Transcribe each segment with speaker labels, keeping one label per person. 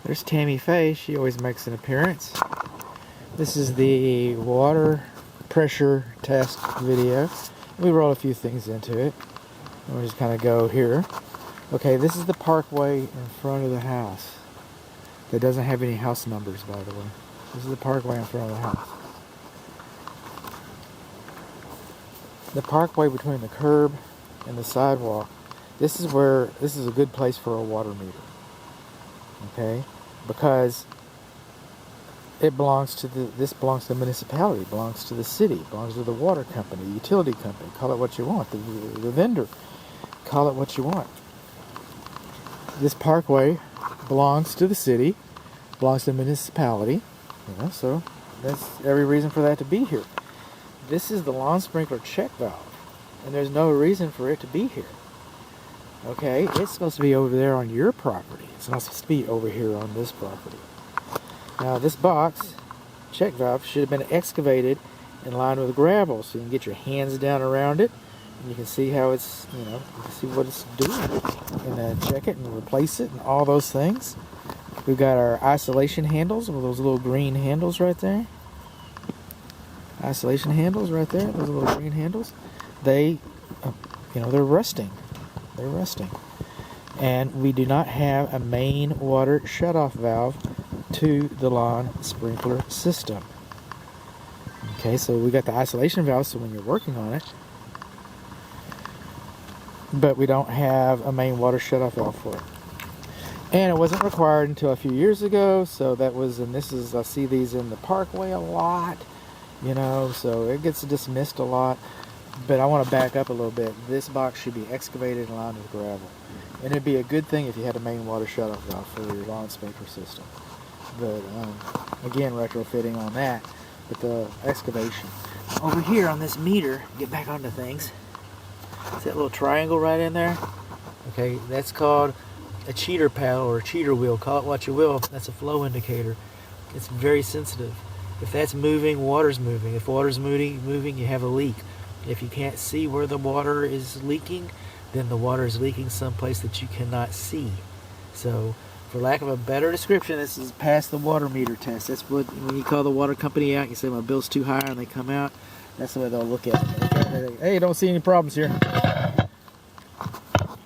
Speaker 1: There's Tammy Faye. She always makes an appearance. This is the water pressure test video. We roll a few things into it. We'll just kind of go here. Okay, this is the parkway in front of the house. That doesn't have any house numbers, by the way. This is the parkway in front of the house. The parkway between the curb and the sidewalk. This is a good place for a water meter. Okay, because this belongs to the municipality, belongs to the city, belongs to the water company, the utility company. Call it what you want. The vendor. Call it what you want. This parkway belongs to the city, belongs to the municipality. So that's every reason for that to be here. This is the lawn sprinkler check valve, and there's no reason for it to be here. Okay, it's supposed to be over there on your property. It's not supposed to be over here on this property. Now this box, check valve, should have been excavated and lined with gravel so you can get your hands down around it and you can see how it's, you can see what it's doing. And then check it and replace it and all those things. We've got our isolation handles with those little green handles right there. Isolation handles right there, those little green handles. They're rusting. They're rusting. And we do not have a main water shutoff valve to the lawn sprinkler system. Okay, so we got the isolation valve so when you're working on it, but we don't have a main water shutoff valve for it. And it wasn't required until a few years ago, so that was, and this is, I see these in the parkway a lot, so it gets dismissed a lot. But I want to back up a little bit. This box should be excavated and lined with gravel. And it'd be a good thing if you had a main water shutoff valve for your lawn sprinkler system. But again, retrofitting on that with the excavation. Over here on this meter, get back onto things. See that little triangle right in there? Okay, that's called a cheater paddle or a cheater wheel. Call it what you will. That's a flow indicator. It's very sensitive. If that's moving, water's moving. If water's moving, you have a leak. If you can't see where the water is leaking, then the water is leaking someplace that you cannot see. So, for lack of a better description, this is past the water meter test. That's what, when you call the water company out, you say my bill's too high, and they come out, that's the way they'll look at it. Hey, don't see any problems here.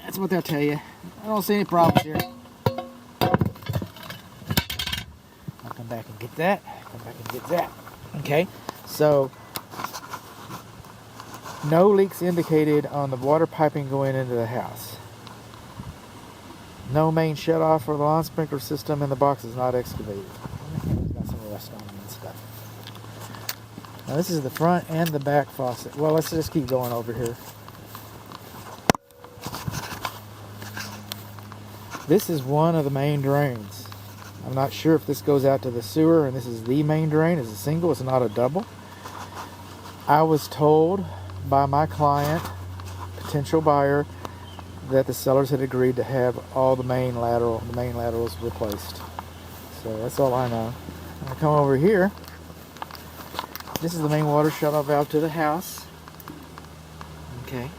Speaker 1: That's what they'll tell you. I don't see any problems here. I'll come back and get that. Okay, so no leaks indicated on the water piping going into the house. No main shutoff for the lawn sprinkler system, and the box is not excavated. Got some rust on it and stuff. Now this is the front and the back faucet. Well, let's just keep going over here. This is one of the main drains. I'm not sure if this goes out to the sewer, and this is the main drain. It's a single, it's not a double. I was told by my client, potential buyer, that the sellers had agreed to have all the main laterals replaced. So that's all I know. I come over here. This is the main water shutoff valve to the house. Okay.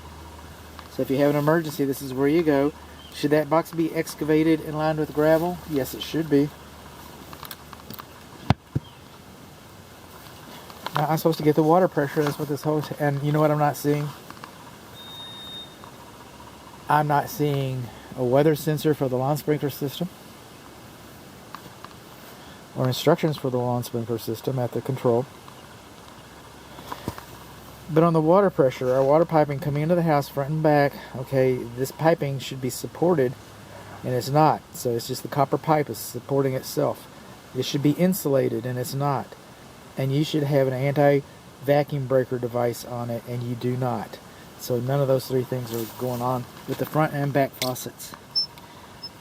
Speaker 1: So if you have an emergency, this is where you go. Should that box be excavated and lined with gravel? Yes, it should be. Now I'm supposed to get the water pressure. That's what this whole... And you know what I'm not seeing? I'm not seeing a weather sensor for the lawn sprinkler system or instructions for the lawn sprinkler system at the control. But on the water pressure, our water piping coming into the house front and back, okay, this piping should be supported, and it's not. So it's just the copper pipe is supporting itself. It should be insulated, and it's not. And you should have an anti-vacuum breaker device on it, and you do not. So none of those three things are going on with the front and back faucets.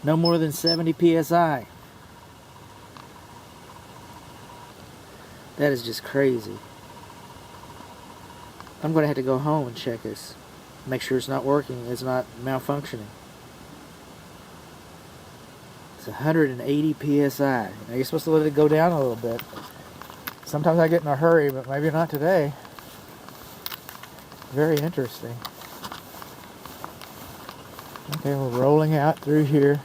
Speaker 1: No more than 70 psi. That is just crazy. I'm going to have to go home and check this. Make sure it's not working, it's not malfunctioning. It's 180 psi. Now you're supposed to let it go down a little bit. Sometimes I get in a hurry, but maybe not today. Very interesting. Okay, we're rolling out through here.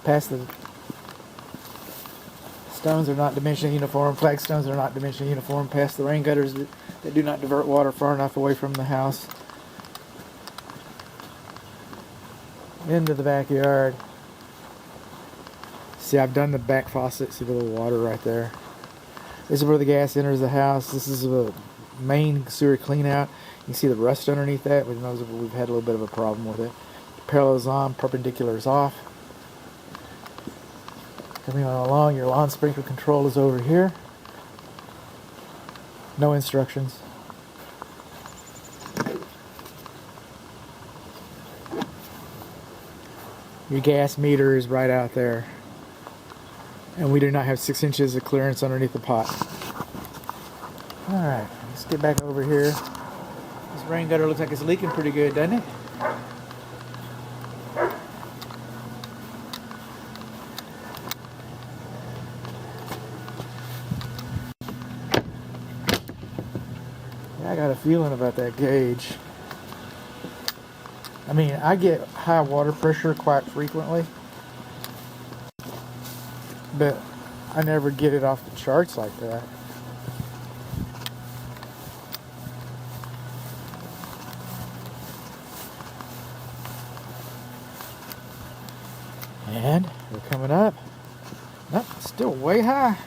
Speaker 1: Past the stones are not dimensionally uniform. Flagstones are not dimensionally uniform. Past the rain gutters that do not divert water far enough away from the house. Into the backyard. See, I've done the back faucet. See the little water right there. This is where the gas enters the house. This is the main sewer clean out. You can see the rust underneath that. We've had a little bit of a problem with it. Parallel is on, perpendicular is off. Coming on along, your lawn sprinkler control is over here. No instructions. Your gas meter is right out there. And we do not have 6 inches of clearance underneath the pot. Alright, let's get back over here. This rain gutter looks like it's leaking pretty good, doesn't it? Yeah, I got a feeling about that gauge. I mean, I get high water pressure quite frequently, but I never get it off the charts like that. And we're coming up. Nope, still way high.